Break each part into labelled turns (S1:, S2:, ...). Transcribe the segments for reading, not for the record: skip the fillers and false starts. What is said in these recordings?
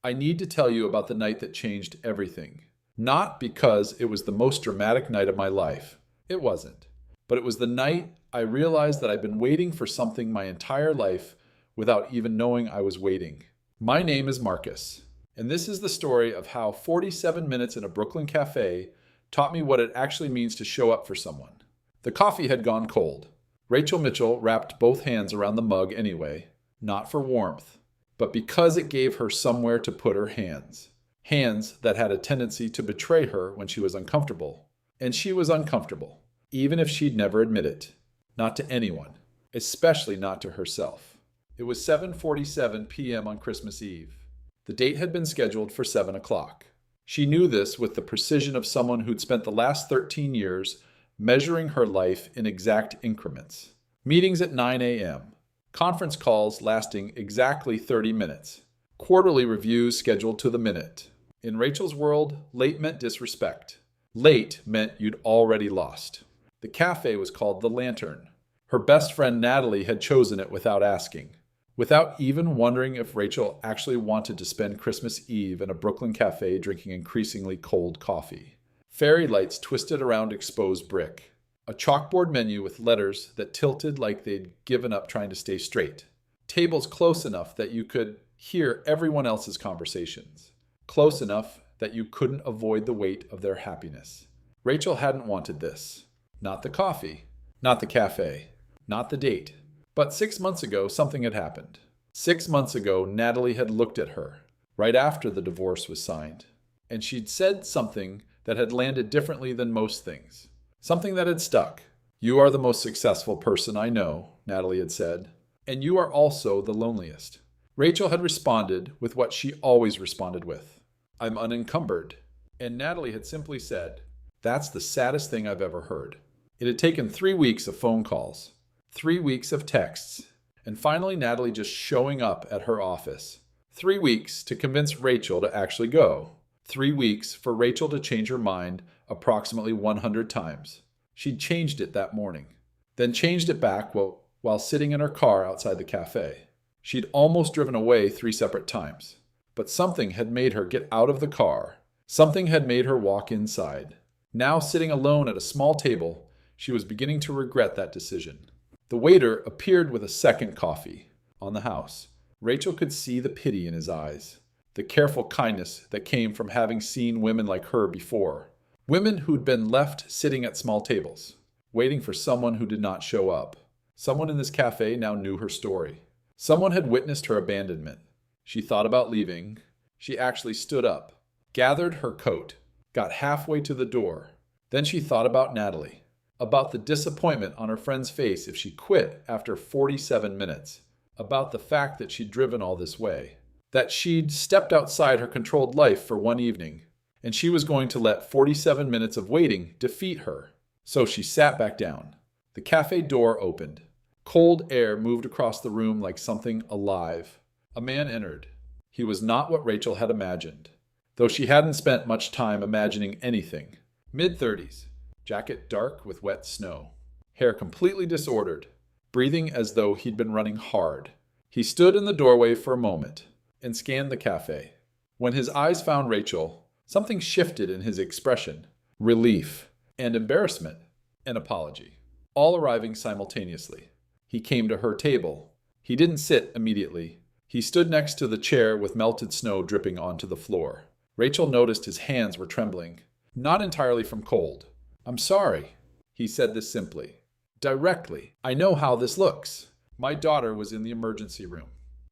S1: I need to tell you about the night that changed everything. Not because it was the most dramatic night of my life. It wasn't. But it was the night I realized that I'd been waiting for something my entire life without even knowing I was waiting. My name is Marcus, and this is the story of how 47 minutes in a Brooklyn cafe taught me what it actually means to show up for someone. The coffee had gone cold. Rachel Mitchell wrapped both hands around the mug anyway, not for warmth, but because it gave her somewhere to put her hands. Hands that had a tendency to betray her when she was uncomfortable. And she was uncomfortable, even if she'd never admit it. Not to anyone, especially not to herself. It was 7:47 p.m. on Christmas Eve. The date had been scheduled for 7 o'clock. She knew this with the precision of someone who'd spent the last 13 years measuring her life in exact increments. Meetings at 9 a.m. Conference calls lasting exactly 30 minutes. Quarterly reviews scheduled to the minute. In Rachel's world, late meant disrespect. Late meant you'd already lost. The cafe was called The Lantern. Her best friend Natalie had chosen it without asking, without even wondering if Rachel actually wanted to spend Christmas Eve in a Brooklyn cafe drinking increasingly cold coffee. Fairy lights twisted around exposed brick. A chalkboard menu with letters that tilted like they'd given up trying to stay straight. Tables close enough that you could hear everyone else's conversations. Close enough that you couldn't avoid the weight of their happiness. Rachel hadn't wanted this. Not the coffee. Not the cafe. Not the date. But 6 months ago, something had happened. 6 months ago, Natalie had looked at her, right after the divorce was signed. And she'd said something that had landed differently than most things. Something that had stuck. "You are the most successful person I know," Natalie had said. "And you are also the loneliest." Rachel had responded with what she always responded with. "I'm unencumbered." And Natalie had simply said, "That's the saddest thing I've ever heard." It had taken 3 weeks of phone calls, 3 weeks of texts, and finally Natalie just showing up at her office. 3 weeks to convince Rachel to actually go. 3 weeks for Rachel to change her mind approximately 100 times. She'd changed it that morning, then changed it back while sitting in her car outside the cafe. She'd almost driven away 3 separate times. But something had made her get out of the car. Something had made her walk inside. Now sitting alone at a small table, she was beginning to regret that decision. The waiter appeared with a second coffee on the house. Rachel could see the pity in his eyes, the careful kindness that came from having seen women like her before. Women who'd been left sitting at small tables, waiting for someone who did not show up. Someone in this cafe now knew her story. Someone had witnessed her abandonment. She thought about leaving. She actually stood up, gathered her coat, got halfway to the door. Then she thought about Natalie, about the disappointment on her friend's face if she quit after 47 minutes, about the fact that she'd driven all this way, that she'd stepped outside her controlled life for one evening, and she was going to let 47 minutes of waiting defeat her. So she sat back down. The cafe door opened. Cold air moved across the room like something alive. A man entered. He was not what Rachel had imagined, though she hadn't spent much time imagining anything. Mid-30s, jacket dark with wet snow, hair completely disordered, breathing as though he'd been running hard. He stood in the doorway for a moment and scanned the cafe. When his eyes found Rachel, something shifted in his expression. Relief and embarrassment and apology, all arriving simultaneously. He came to her table. He didn't sit immediately. He stood next to the chair with melted snow dripping onto the floor. Rachel noticed his hands were trembling, not entirely from cold. "I'm sorry." He said this simply, directly. "I know how this looks. My daughter was in the emergency room."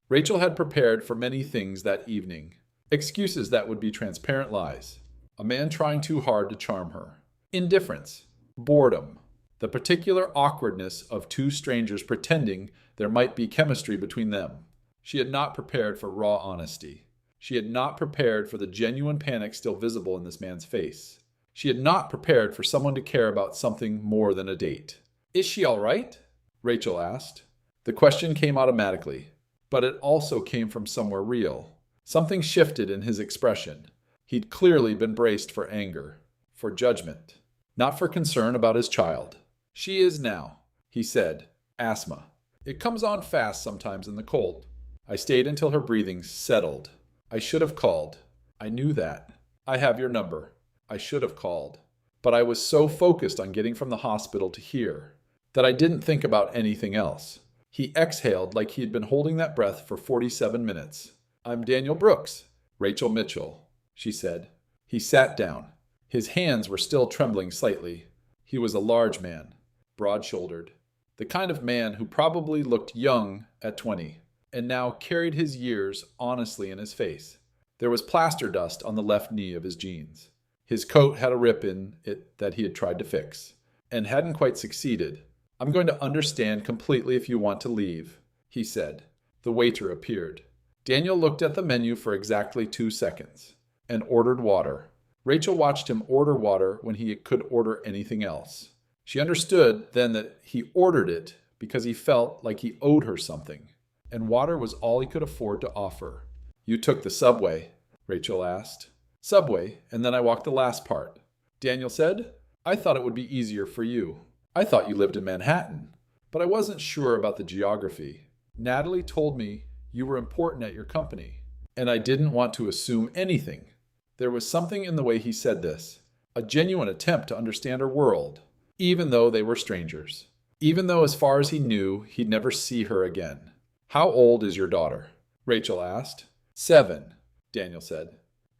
S1: Rachel had prepared for many things that evening. Excuses that would be transparent lies. A man trying too hard to charm her. Indifference. Boredom. The particular awkwardness of two strangers pretending there might be chemistry between them. She had not prepared for raw honesty. She had not prepared for the genuine panic still visible in this man's face. She had not prepared for someone to care about something more than a date. "Is she all right?" Rachel asked. The question came automatically, but it also came from somewhere real. Something shifted in his expression. He'd clearly been braced for anger, for judgment, not for concern about his child. "She is now," he said. "Asthma. It comes on fast sometimes in the cold." I stayed until her breathing settled. I should have called. I knew that. I have your number. I should have called. But I was so focused on getting from the hospital to here that I didn't think about anything else. He exhaled like he had been holding that breath for 47 minutes. I'm Daniel Brooks, Rachel Mitchell, she said. He sat down. His hands were still trembling slightly. He was a large man, broad-shouldered, the kind of man who probably looked young at 20, and now carried his years honestly in his face. There was plaster dust on the left knee of his jeans. His coat had a rip in it that he had tried to fix, and hadn't quite succeeded. I'm going to understand completely if you want to leave, he said. The waiter appeared. Daniel looked at the menu for exactly 2 seconds, and ordered water. Rachel watched him order water when he could order anything else. She understood then that he ordered it because he felt like he owed her something, and water was all he could afford to offer. You took the subway, Rachel asked. Subway, and then I walked the last part. Daniel said, I thought it would be easier for you. I thought you lived in Manhattan, but I wasn't sure about the geography. Natalie told me you were important at your company, and I didn't want to assume anything. There was something in the way he said this, a genuine attempt to understand her world, even though they were strangers. Even though, as far as he knew, he'd never see her again. How old is your daughter? Rachel asked. 7, Daniel said.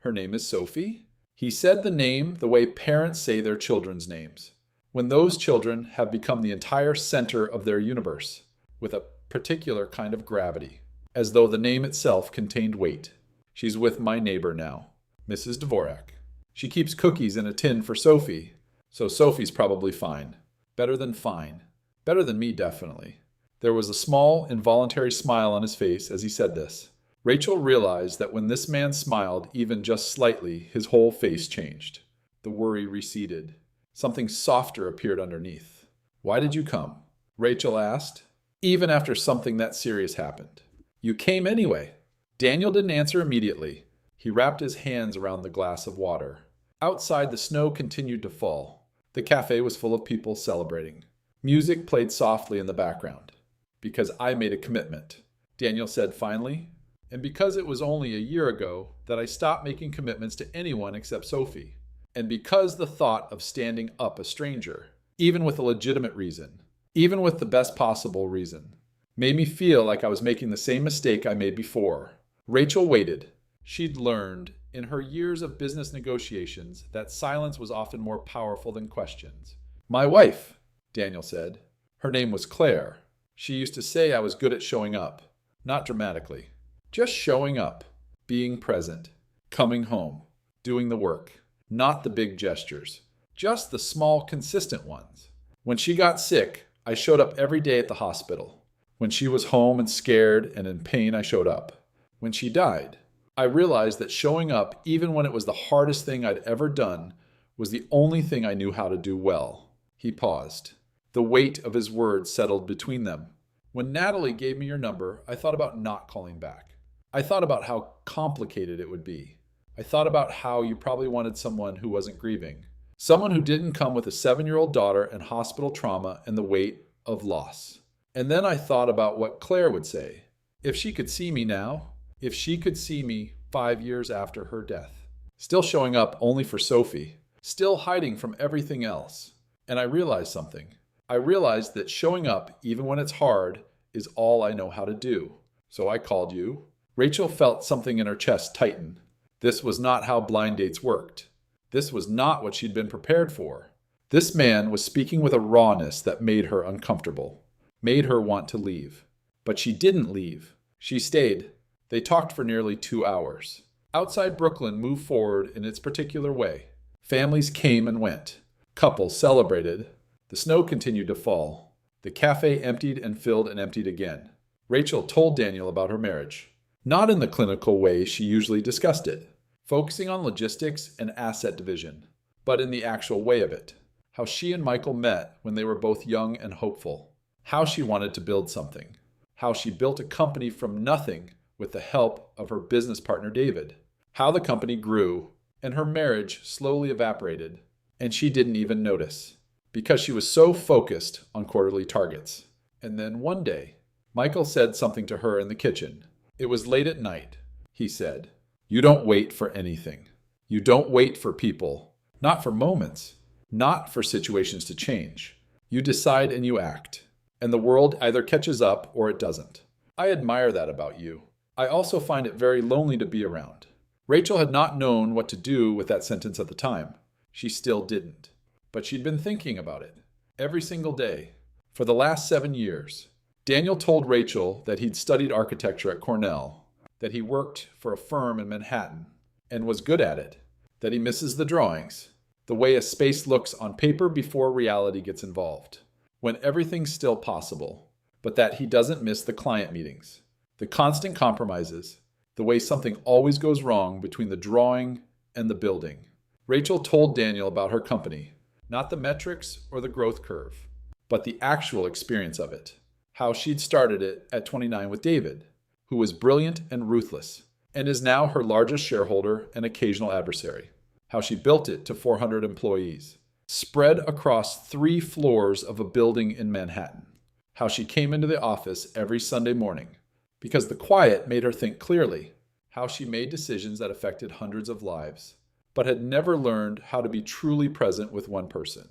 S1: Her name is Sophie? He said the name the way parents say their children's names, when those children have become the entire center of their universe, with a particular kind of gravity, as though the name itself contained weight. She's with my neighbor now, Mrs. Dvorak. She keeps cookies in a tin for Sophie, so Sophie's probably fine. Better than fine. Better than me, definitely. There was a small, involuntary smile on his face as he said this. Rachel realized that when this man smiled even just slightly, his whole face changed. The worry receded. Something softer appeared underneath. Why did you come? Rachel asked, even after something that serious happened. You came anyway. Daniel didn't answer immediately. He wrapped his hands around the glass of water. Outside, the snow continued to fall. The cafe was full of people celebrating. Music played softly in the background. Because I made a commitment, Daniel said finally, and because it was only a year ago that I stopped making commitments to anyone except Sophie, and because the thought of standing up a stranger, even with a legitimate reason, even with the best possible reason, made me feel like I was making the same mistake I made before. Rachel waited. She'd learned in her years of business negotiations that silence was often more powerful than questions. My wife, Daniel said. Her name was Claire. She used to say I was good at showing up. Not dramatically. Just showing up. Being present. Coming home. Doing the work. Not the big gestures. Just the small, consistent ones. When she got sick, I showed up every day at the hospital. When she was home and scared and in pain, I showed up. When she died, I realized that showing up, even when it was the hardest thing I'd ever done, was the only thing I knew how to do well. He paused. The weight of his words settled between them. When Natalie gave me your number, I thought about not calling back. I thought about how complicated it would be. I thought about how you probably wanted someone who wasn't grieving. Someone who didn't come with a 7-year-old daughter and hospital trauma and the weight of loss. And then I thought about what Claire would say. If she could see me now, if she could see me 5 years after her death, still showing up only for Sophie, still hiding from everything else. And I realized something. I realized that showing up, even when it's hard, is all I know how to do. So I called you. Rachel felt something in her chest tighten. This was not how blind dates worked. This was not what she'd been prepared for. This man was speaking with a rawness that made her uncomfortable, made her want to leave. But she didn't leave. She stayed. They talked for nearly 2 hours. Outside Brooklyn moved forward in its particular way. Families came and went. Couples celebrated. The snow continued to fall. The cafe emptied and filled and emptied again. Rachel told Daniel about her marriage. Not in the clinical way she usually discussed it, focusing on logistics and asset division, but in the actual way of it. How she and Michael met when they were both young and hopeful. How she wanted to build something. How she built a company from nothing with the help of her business partner David. How the company grew and her marriage slowly evaporated, and she didn't even notice because she was so focused on quarterly targets. And then one day, Michael said something to her in the kitchen. It was late at night, he said. You don't wait for anything. You don't wait for people, not for moments, not for situations to change. You decide and you act, and the world either catches up or it doesn't. I admire that about you. I also find it very lonely to be around. Rachel had not known what to do with that sentence at the time. She still didn't. But she'd been thinking about it every single day for the last 7 years. Daniel told Rachel that he'd studied architecture at Cornell, that he worked for a firm in Manhattan and was good at it, that he misses the drawings, the way a space looks on paper before reality gets involved, when everything's still possible, but that he doesn't miss the client meetings, the constant compromises, the way something always goes wrong between the drawing and the building. Rachel told Daniel about her company, not the metrics or the growth curve, but the actual experience of it, how she'd started it at 29 with David, who was brilliant and ruthless, and is now her largest shareholder and occasional adversary, how she built it to 400 employees, spread across 3 floors of a building in Manhattan, how she came into the office every Sunday morning, because the quiet made her think clearly, how she made decisions that affected hundreds of lives, but had never learned how to be truly present with one person.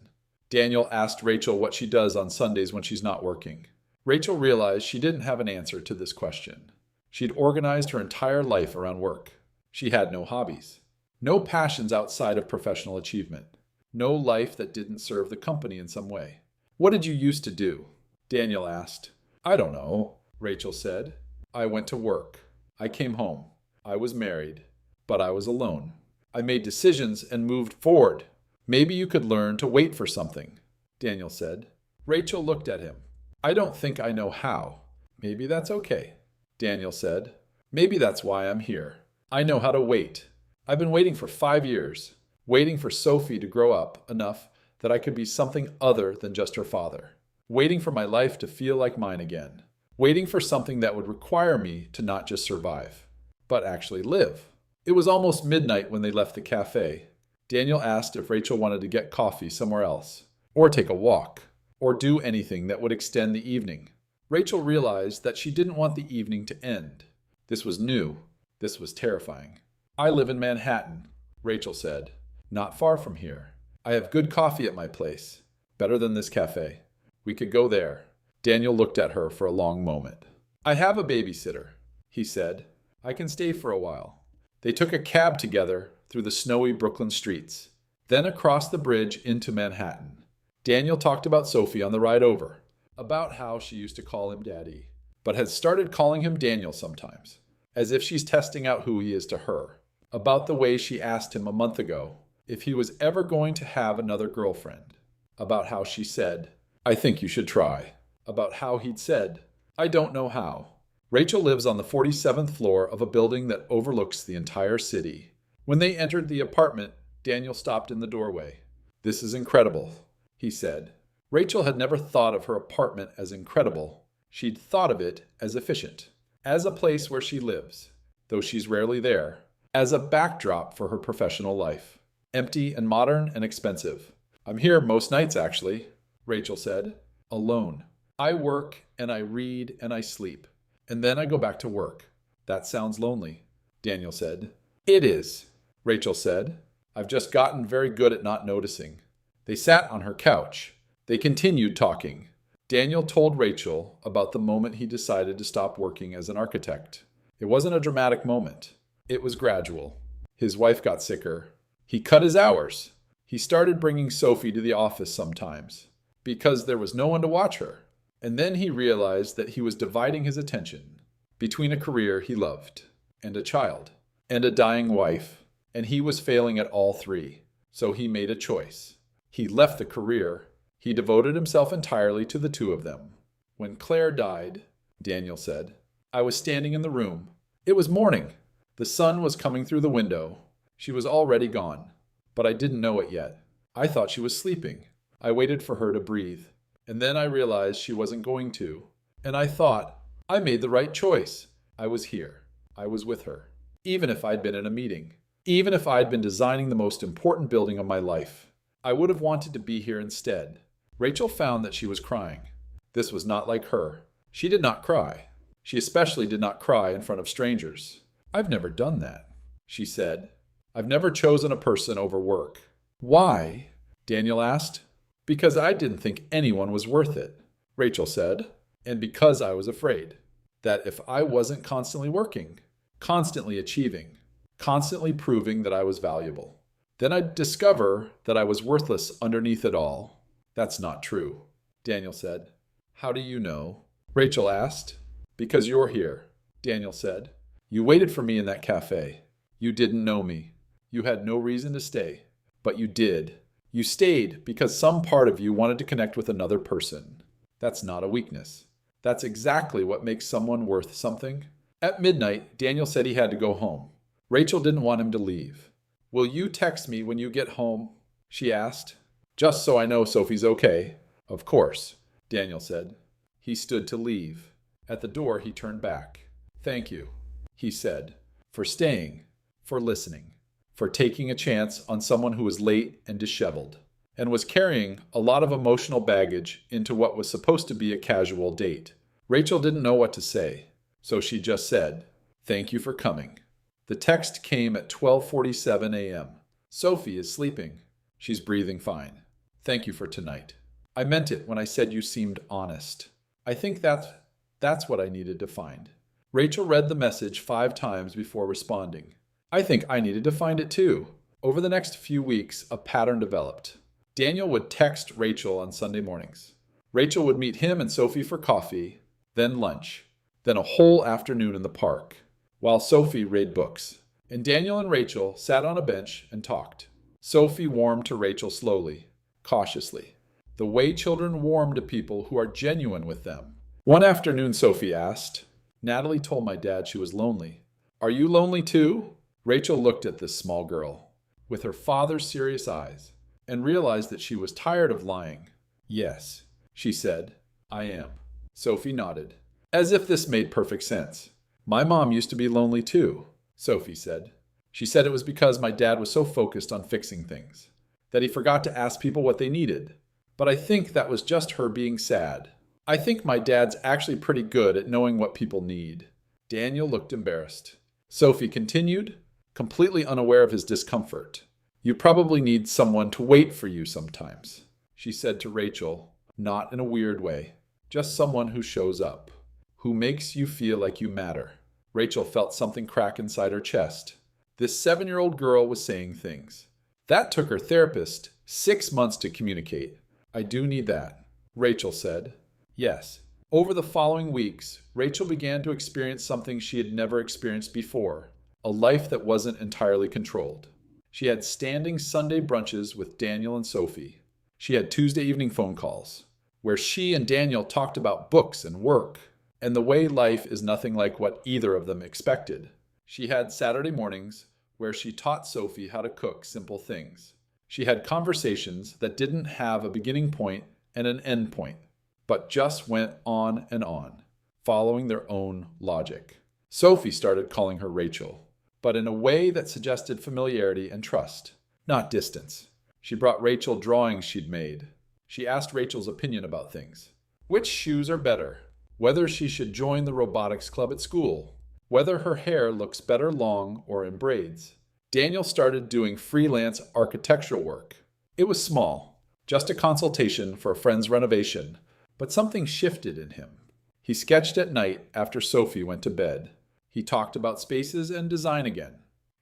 S1: Daniel asked Rachel what she does on Sundays when she's not working. Rachel realized she didn't have an answer to this question. She'd organized her entire life around work. She had no hobbies, no passions outside of professional achievement, no life that didn't serve the company in some way. What did you used to do? Daniel asked. I don't know, Rachel said. I went to work. I came home. I was married, but I was alone. I made decisions and moved forward. Maybe you could learn to wait for something, Daniel said. Rachel looked at him. I don't think I know how. Maybe that's okay, Daniel said. Maybe that's why I'm here. I know how to wait. I've been waiting for 5 years, waiting for Sophie to grow up enough that I could be something other than just her father, waiting for my life to feel like mine again, waiting for something that would require me to not just survive, but actually live. It was almost midnight when they left the cafe. Daniel asked if Rachel wanted to get coffee somewhere else, or take a walk, or do anything that would extend the evening. Rachel realized that she didn't want the evening to end. This was new. This was terrifying. I live in Manhattan, Rachel said. Not far from here. I have good coffee at my place. Better than this cafe. We could go there. Daniel looked at her for a long moment. I have a babysitter, he said. I can stay for a while. They took a cab together through the snowy Brooklyn streets, then across the bridge into Manhattan. Daniel talked about Sophie on the ride over, about how she used to call him Daddy, but had started calling him Daniel sometimes, as if she's testing out who he is to her, about the way she asked him a month ago if he was ever going to have another girlfriend, about how she said, I think you should try, about how he'd said, I don't know how. Rachel lives on the 47th floor of a building that overlooks the entire city. When they entered the apartment, Daniel stopped in the doorway. This is incredible, he said. Rachel had never thought of her apartment as incredible. She'd thought of it as efficient, as a place where she lives, though she's rarely there, as a backdrop for her professional life. Empty and modern and expensive. I'm here most nights, actually, Rachel said. Alone. I work and I read and I sleep. And then I go back to work. That sounds lonely, Daniel said. It is, Rachel said. I've just gotten very good at not noticing. They sat on her couch. They continued talking. Daniel told Rachel about the moment he decided to stop working as an architect. It wasn't a dramatic moment. It was gradual. His wife got sicker. He cut his hours. He started bringing Sophie to the office sometimes, because there was no one to watch her. And then he realized that he was dividing his attention between a career he loved, and a child, and a dying wife, and he was failing at all 3. So he made a choice. He left the career. He devoted himself entirely to the 2 of them. When Claire died, Daniel said, I was standing in the room. It was morning. The sun was coming through the window. She was already gone, but I didn't know it yet. I thought she was sleeping. I waited for her to breathe. And then I realized she wasn't going to. And I thought, I made the right choice. I was here. I was with her. Even if I'd been in a meeting. Even if I'd been designing the most important building of my life. I would have wanted to be here instead. Rachel found that she was crying. This was not like her. She did not cry. She especially did not cry in front of strangers. I've never done that. she said. I've never chosen a person over work. Why? Daniel asked. Because I didn't think anyone was worth it, Rachel said, and because I was afraid that if I wasn't constantly working, constantly achieving, constantly proving that I was valuable, then I'd discover that I was worthless underneath it all. That's not true, Daniel said. How do you know? Rachel asked. Because you're here, Daniel said. You waited for me in that cafe. You didn't know me. You had no reason to stay, but you did. You stayed because some part of you wanted to connect with another person. That's not a weakness. That's exactly what makes someone worth something. At midnight, Daniel said he had to go home. Rachel didn't want him to leave. Will you text me when you get home? She asked. Just so I know Sophie's okay. Of course, Daniel said. He stood to leave. At the door, he turned back. Thank you, he said, for staying, for listening, for taking a chance on someone who was late and disheveled, and was carrying a lot of emotional baggage into what was supposed to be a casual date. Rachel didn't know what to say, so she just said, Thank you for coming. The text came at 12:47 a.m. Sophie is sleeping. She's breathing fine. Thank you for tonight. I meant it when I said you seemed honest. I think that's what I needed to find. Rachel read the message 5 times before responding. I think I needed to find it too. Over the next few weeks, a pattern developed. Daniel would text Rachel on Sunday mornings. Rachel would meet him and Sophie for coffee, then lunch, then a whole afternoon in the park, while Sophie read books. And Daniel and Rachel sat on a bench and talked. Sophie warmed to Rachel slowly, cautiously, the way children warm to people who are genuine with them. One afternoon, Sophie asked, Natalie told my dad she was lonely. Are you lonely too? Rachel looked at this small girl with her father's serious eyes and realized that she was tired of lying. Yes, she said, I am. Sophie nodded, as if this made perfect sense. My mom used to be lonely too, Sophie said. She said it was because my dad was so focused on fixing things that he forgot to ask people what they needed. But I think that was just her being sad. I think my dad's actually pretty good at knowing what people need. Daniel looked embarrassed. Sophie continued, completely unaware of his discomfort. You probably need someone to wait for you sometimes, she said to Rachel, not in a weird way, just someone who shows up, who makes you feel like you matter. Rachel felt something crack inside her chest. This 7-year-old girl was saying things. That took her therapist 6 months to communicate. I do need that, Rachel said. Yes. Over the following weeks, Rachel began to experience something she had never experienced before, a life that wasn't entirely controlled. She had standing Sunday brunches with Daniel and Sophie. She had Tuesday evening phone calls, where she and Daniel talked about books and work, and the way life is nothing like what either of them expected. She had Saturday mornings, where she taught Sophie how to cook simple things. She had conversations that didn't have a beginning point and an end point, but just went on and on, following their own logic. Sophie started calling her Rachel, but in a way that suggested familiarity and trust, not distance. She brought Rachel drawings she'd made. She asked Rachel's opinion about things. Which shoes are better? Whether she should join the robotics club at school. Whether her hair looks better long or in braids. Daniel started doing freelance architectural work. It was small, just a consultation for a friend's renovation, but something shifted in him. He sketched at night after Sophie went to bed. He talked about spaces and design again.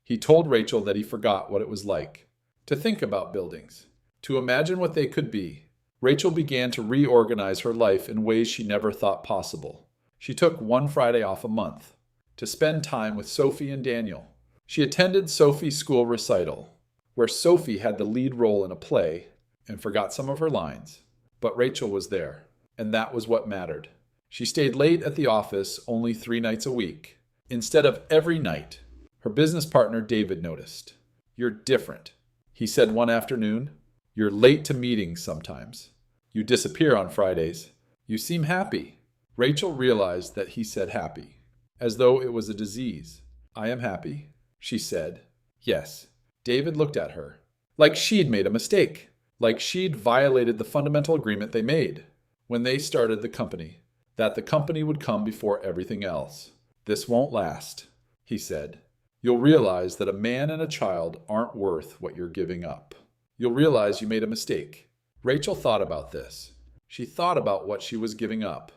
S1: He told Rachel that he forgot what it was like to think about buildings, to imagine what they could be. Rachel began to reorganize her life in ways she never thought possible. She took one Friday off a month to spend time with Sophie and Daniel. She attended Sophie's school recital, where Sophie had the lead role in a play and forgot some of her lines, but Rachel was there. And that was what mattered. She stayed late at the office only 3 nights a week, instead of every night. Her business partner, David, noticed. You're different, he said one afternoon. You're late to meetings sometimes. You disappear on Fridays. You seem happy. Rachel realized that he said happy, as though it was a disease. I am happy, she said. Yes. David looked at her, like she'd made a mistake, like she'd violated the fundamental agreement they made when they started the company, that the company would come before everything else. This won't last, he said. You'll realize that a man and a child aren't worth what you're giving up. You'll realize you made a mistake. Rachel thought about this. She thought about what she was giving up.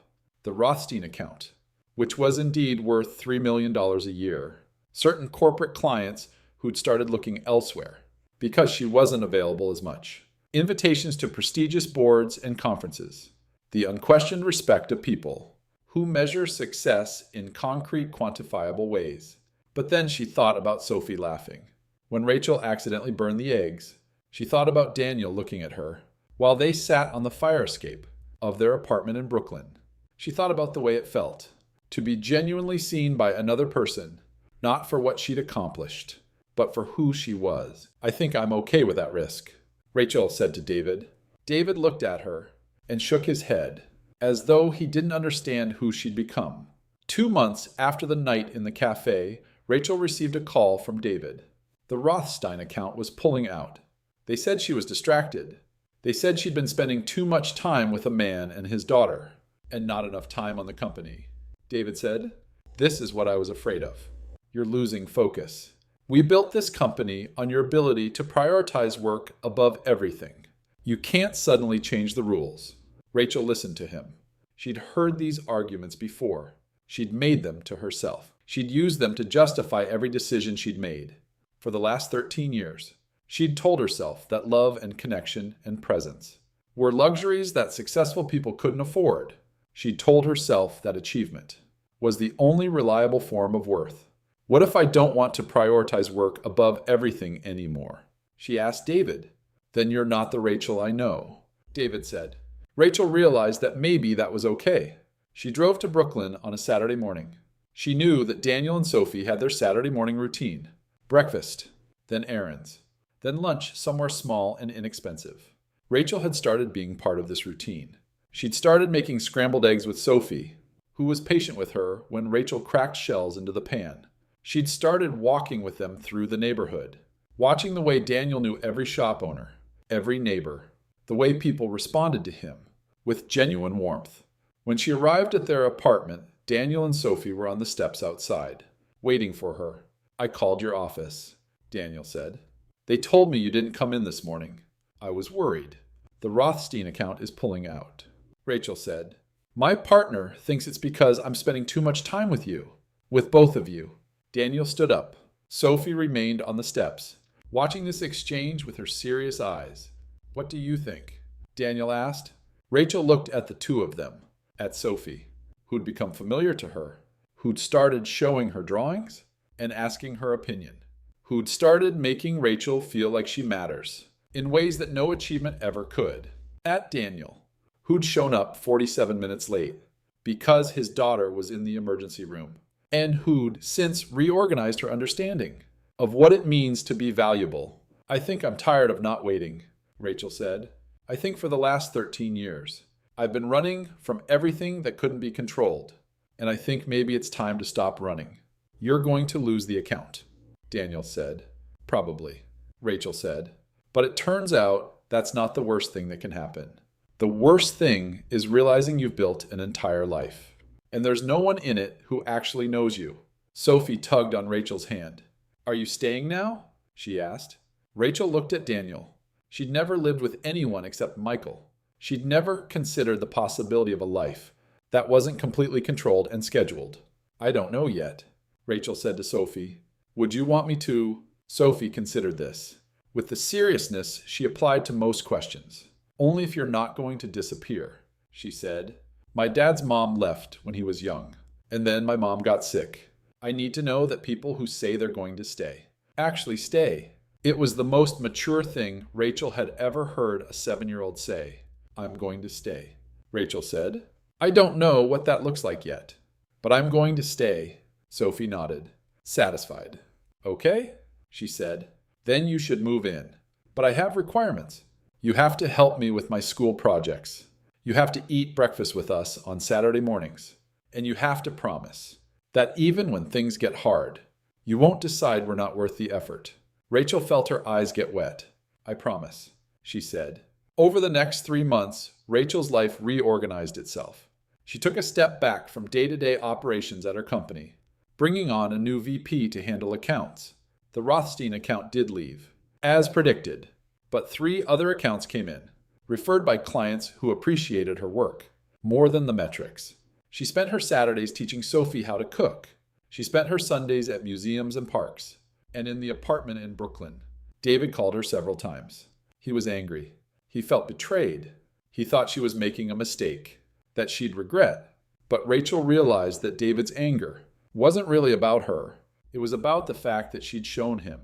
S1: The Rothstein account, which was indeed worth $3 million a year. Certain corporate clients who'd started looking elsewhere because she wasn't available as much. Invitations to prestigious boards and conferences. The unquestioned respect of people who measure success in concrete, quantifiable ways. But then she thought about Sophie laughing. When Rachel accidentally burned the eggs, she thought about Daniel looking at her while they sat on the fire escape of their apartment in Brooklyn. She thought about the way it felt to be genuinely seen by another person, not for what she'd accomplished, but for who she was. I think I'm okay with that risk, Rachel said to David. David looked at her and shook his head, as though he didn't understand who she'd become. 2 months after the night in the cafe, Rachel received a call from David. The Rothstein account was pulling out. They said she was distracted. They said she'd been spending too much time with a man and his daughter, and not enough time on the company. David said, "This is what I was afraid of. You're losing focus. We built this company on your ability to prioritize work above everything. You can't suddenly change the rules." Rachel listened to him. She'd heard these arguments before. She'd made them to herself. She'd used them to justify every decision she'd made. For the last 13 years, she'd told herself that love and connection and presence were luxuries that successful people couldn't afford. She'd told herself that achievement was the only reliable form of worth. What if I don't want to prioritize work above everything anymore? She asked David. Then you're not the Rachel I know, David said. Rachel realized that maybe that was okay. She drove to Brooklyn on a Saturday morning. She knew that Daniel and Sophie had their Saturday morning routine. Breakfast, then errands, then lunch somewhere small and inexpensive. Rachel had started being part of this routine. She'd started making scrambled eggs with Sophie, who was patient with her when Rachel cracked shells into the pan. She'd started walking with them through the neighborhood, watching the way Daniel knew every shop owner, every neighbor, the way people responded to him with genuine warmth. When she arrived at their apartment, Daniel and Sophie were on the steps outside, waiting for her. "I called your office," Daniel said. "They told me you didn't come in this morning. I was worried. The Rothstein account is pulling out," Rachel said. "My partner thinks it's because I'm spending too much time with you, with both of you." Daniel stood up. Sophie remained on the steps, watching this exchange with her serious eyes. "What do you think?" Daniel asked. Rachel looked at the two of them, at Sophie, who'd become familiar to her, who'd started showing her drawings and asking her opinion, who'd started making Rachel feel like she matters in ways that no achievement ever could. At Daniel, who'd shown up 47 minutes late because his daughter was in the emergency room, and who'd since reorganized her understanding of what it means to be valuable. "I think I'm tired of not waiting," Rachel said. "I think for the last 13 years, I've been running from everything that couldn't be controlled, and I think maybe it's time to stop running." "You're going to lose the account," Daniel said. "Probably," Rachel said. "But it turns out that's not the worst thing that can happen. The worst thing is realizing you've built an entire life, and there's no one in it who actually knows you." Sophie tugged on Rachel's hand. "Are you staying now?" she asked. Rachel looked at Daniel. She'd never lived with anyone except Michael. She'd never considered the possibility of a life that wasn't completely controlled and scheduled. "I don't know yet," Rachel said to Sophie. "Would you want me to?" Sophie considered this, with the seriousness she applied to most questions. "Only if you're not going to disappear," she said. "My dad's mom left when he was young, and then my mom got sick. I need to know that people who say they're going to stay actually stay." It was the most mature thing Rachel had ever heard a 7-year-old say. "I'm going to stay," Rachel said. "I don't know what that looks like yet, but I'm going to stay." Sophie nodded, satisfied. "Okay," she said. "Then you should move in. But I have requirements. You have to help me with my school projects. You have to eat breakfast with us on Saturday mornings. And you have to promise that even when things get hard, you won't decide we're not worth the effort." Rachel felt her eyes get wet. "I promise," she said. Over the next 3 months, Rachel's life reorganized itself. She took a step back from day-to-day operations at her company, bringing on a new VP to handle accounts. The Rothstein account did leave, as predicted, but 3 other accounts came in, referred by clients who appreciated her work more than the metrics. She spent her Saturdays teaching Sophie how to cook. She spent her Sundays at museums and parks, and in the apartment in Brooklyn. David called her several times. He was angry. He felt betrayed. He thought she was making a mistake, that she'd regret. But Rachel realized that David's anger wasn't really about her. It was about the fact that she'd shown him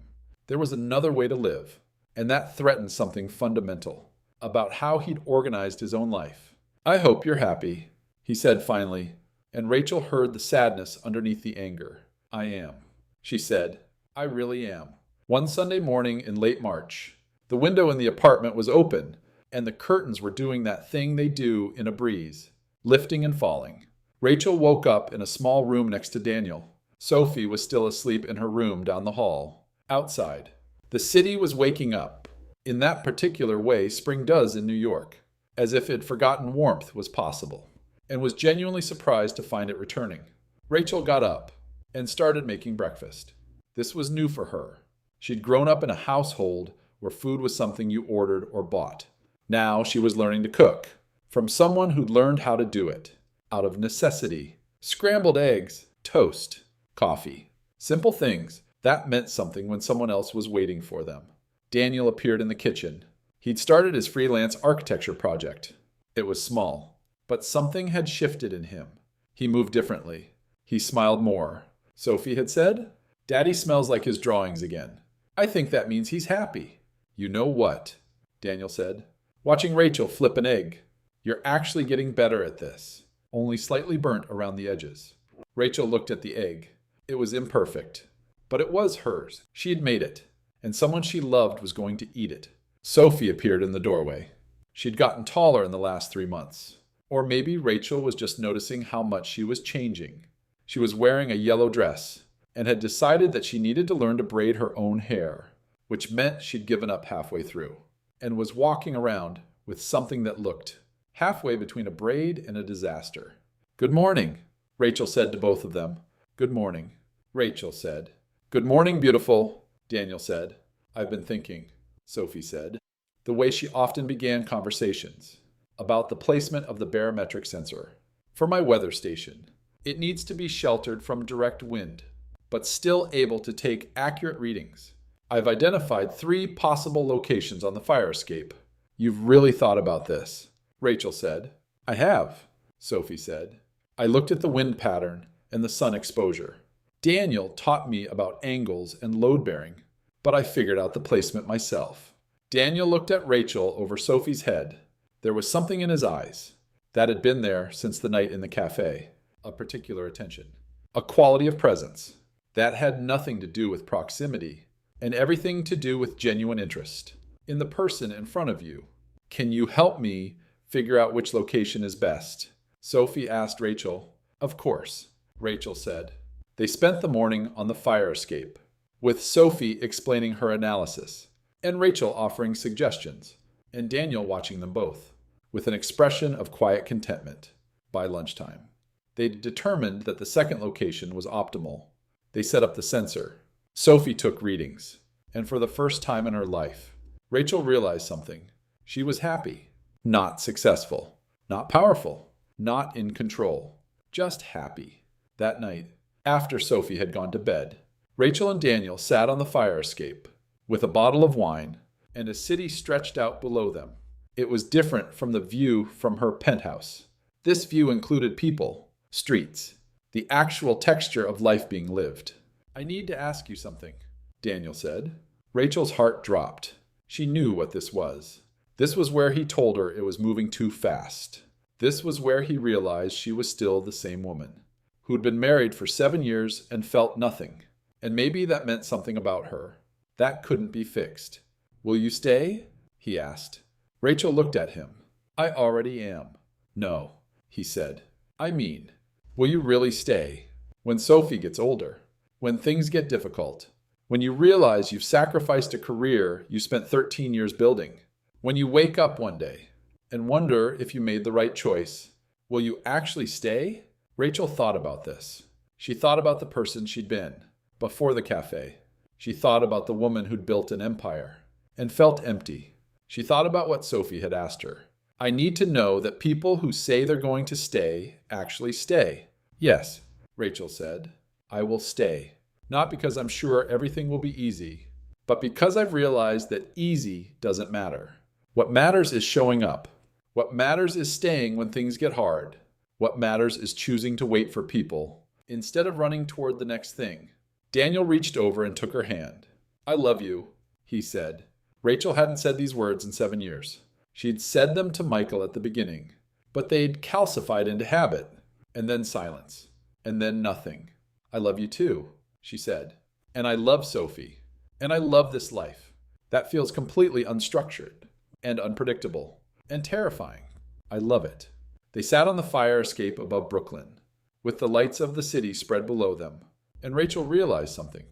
S1: there was another way to live, and that threatened something fundamental about how he'd organized his own life. "I hope you're happy," he said finally, and Rachel heard the sadness underneath the anger. "I am," she said. "I really am." One Sunday morning in late March, the window in the apartment was open, and the curtains were doing that thing they do in a breeze, lifting and falling. Rachel woke up in a small room next to Daniel. Sophie was still asleep in her room down the hall. Outside, the city was waking up, in that particular way spring does in New York, as if it'd forgotten warmth was possible, and was genuinely surprised to find it returning. Rachel got up and started making breakfast. This was new for her. She'd grown up in a household where food was something you ordered or bought. Now she was learning to cook, from someone who'd learned how to do it, out of necessity. Scrambled eggs, toast, coffee. Simple things that meant something when someone else was waiting for them. Daniel appeared in the kitchen. He'd started his freelance architecture project. It was small, but something had shifted in him. He moved differently. He smiled more. Sophie had said, "Daddy smells like his drawings again. I think that means he's happy." "You know what?" Daniel said, watching Rachel flip an egg. "You're actually getting better at this, only slightly burnt around the edges." Rachel looked at the egg. It was imperfect, but it was hers. She had made it, and someone she loved was going to eat it. Sophie appeared in the doorway. She'd gotten taller in the last 3 months. Or maybe Rachel was just noticing how much she was changing. She was wearing a yellow dress, and had decided that she needed to learn to braid her own hair, which meant she'd given up halfway through, and was walking around with something that looked halfway between a braid and a disaster. "Good morning," Rachel said to both of them. "Good morning," Rachel said. "Good morning, beautiful," Daniel said. "I've been thinking," Sophie said, the way she often began conversations, about the placement of the barometric sensor. "For my weather station, it needs to be sheltered from direct wind, but still able to take accurate readings. I've identified 3 possible locations on the fire escape." "You've really thought about this," Rachel said. "I have," Sophie said. "I looked at the wind pattern and the sun exposure. Daniel taught me about angles and load bearing, but I figured out the placement myself." Daniel looked at Rachel over Sophie's head. There was something in his eyes that had been there since the night in the cafe, a particular attention, a quality of presence that had nothing to do with proximity and everything to do with genuine interest in the person in front of you. "Can you help me figure out which location is best?" Sophie asked Rachel. "Of course," Rachel said. They spent the morning on the fire escape, with Sophie explaining her analysis, and Rachel offering suggestions, and Daniel watching them both, with an expression of quiet contentment. By lunchtime, they determined that the second location was optimal. They set up the sensor. Sophie took readings, and for the first time in her life, Rachel realized something. She was happy, not successful, not powerful, not in control, just happy. That night, after Sophie had gone to bed, Rachel and Daniel sat on the fire escape with a bottle of wine and a city stretched out below them. It was different from the view from her penthouse. This view included people, streets, the actual texture of life being lived. "I need to ask you something," Daniel said. Rachel's heart dropped. She knew what this was. This was where he told her it was moving too fast. This was where he realized she was still the same woman, who'd been married for 7 years and felt nothing. And maybe that meant something about her. That couldn't be fixed. "Will you stay?" he asked. Rachel looked at him. "I already am." "No," he said. "I mean, will you really stay? When Sophie gets older, when things get difficult, when you realize you've sacrificed a career you spent 13 years building, when you wake up one day and wonder if you made the right choice, will you actually stay?" Rachel thought about this. She thought about the person she'd been before the cafe. She thought about the woman who'd built an empire and felt empty. She thought about what Sophie had asked her. I need to know that people who say they're going to stay actually stay. Yes, Rachel said. I will stay. Not because I'm sure everything will be easy, but because I've realized that easy doesn't matter. What matters is showing up. What matters is staying when things get hard. What matters is choosing to wait for people instead of running toward the next thing. Daniel reached over and took her hand. I love you, he said. Rachel hadn't said these words in 7 years. She'd said them to Michael at the beginning, but they'd calcified into habit, and then silence, and then nothing. I love you too, she said. And I love Sophie. And I love this life. That feels completely unstructured, and unpredictable, and terrifying. I love it. They sat on the fire escape above Brooklyn, with the lights of the city spread below them, and Rachel realized something.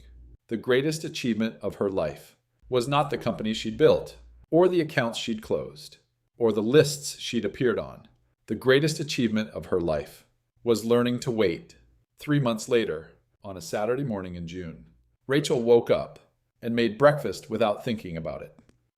S1: The greatest achievement of her life was not the company she'd built, or the accounts she'd closed, or the lists she'd appeared on. The greatest achievement of her life was learning to wait. 3 months later, on a Saturday morning in June, Rachel woke up and made breakfast without thinking about it.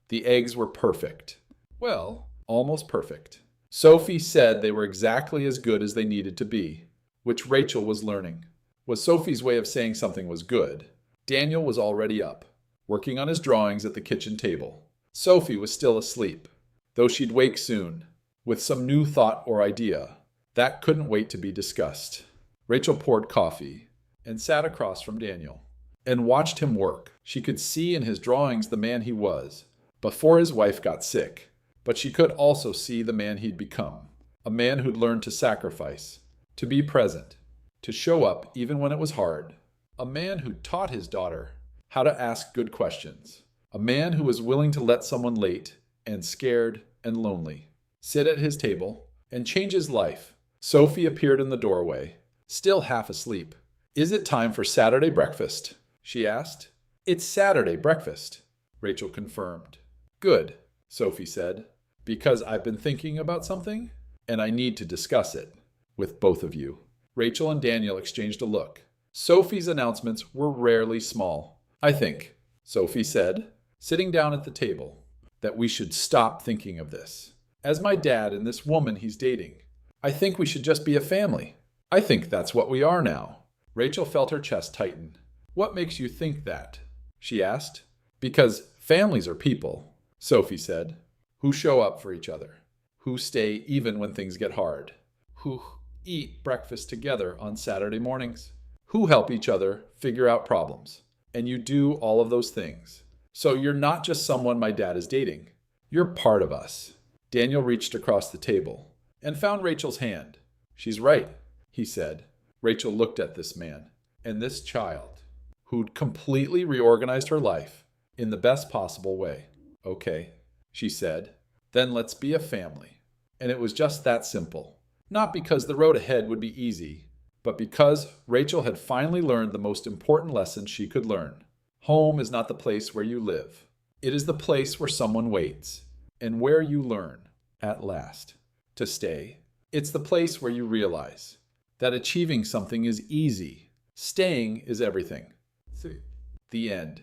S1: The eggs were perfect. Well, almost perfect. Sophie said they were exactly as good as they needed to be, which Rachel was learning. Was Sophie's way of saying something was good. Daniel was already up, working on his drawings at the kitchen table. Sophie was still asleep, though she'd wake soon, with some new thought or idea. That couldn't wait to be discussed. Rachel poured coffee and sat across from Daniel and watched him work. She could see in his drawings the man he was before his wife got sick, but she could also see the man he'd become, a man who'd learned to sacrifice, to be present, to show up even when it was hard, a man who'd taught his daughter how to ask good questions, a man who was willing to let someone late and scared and lonely sit at his table and change his life. Sophie appeared in the doorway, still half asleep. Is it time for Saturday breakfast? She asked. It's Saturday breakfast, Rachel confirmed. Good, Sophie said, because I've been thinking about something, and I need to discuss it with both of you. Rachel and Daniel exchanged a look. Sophie's announcements were rarely small. I think, Sophie said, sitting down at the table, that we should stop thinking of this. As my dad and this woman he's dating, I think we should just be a family. I think that's what we are now. Rachel felt her chest tighten. What makes you think that? She asked. Because families are people, Sophie said, who show up for each other, who stay even when things get hard, who eat breakfast together on Saturday mornings, who help each other figure out problems. And you do all of those things. So you're not just someone my dad is dating. You're part of us. Daniel reached across the table and found Rachel's hand. She's right, he said. Rachel looked at this man and this child who'd completely reorganized her life in the best possible way. Okay, she said, then let's be a family. And it was just that simple. Not because the road ahead would be easy, but because Rachel had finally learned the most important lesson she could learn. Home is not the place where you live. It is the place where someone waits and where you learn, at last, to stay. It's the place where you realize that achieving something is easy. Staying is everything. The end.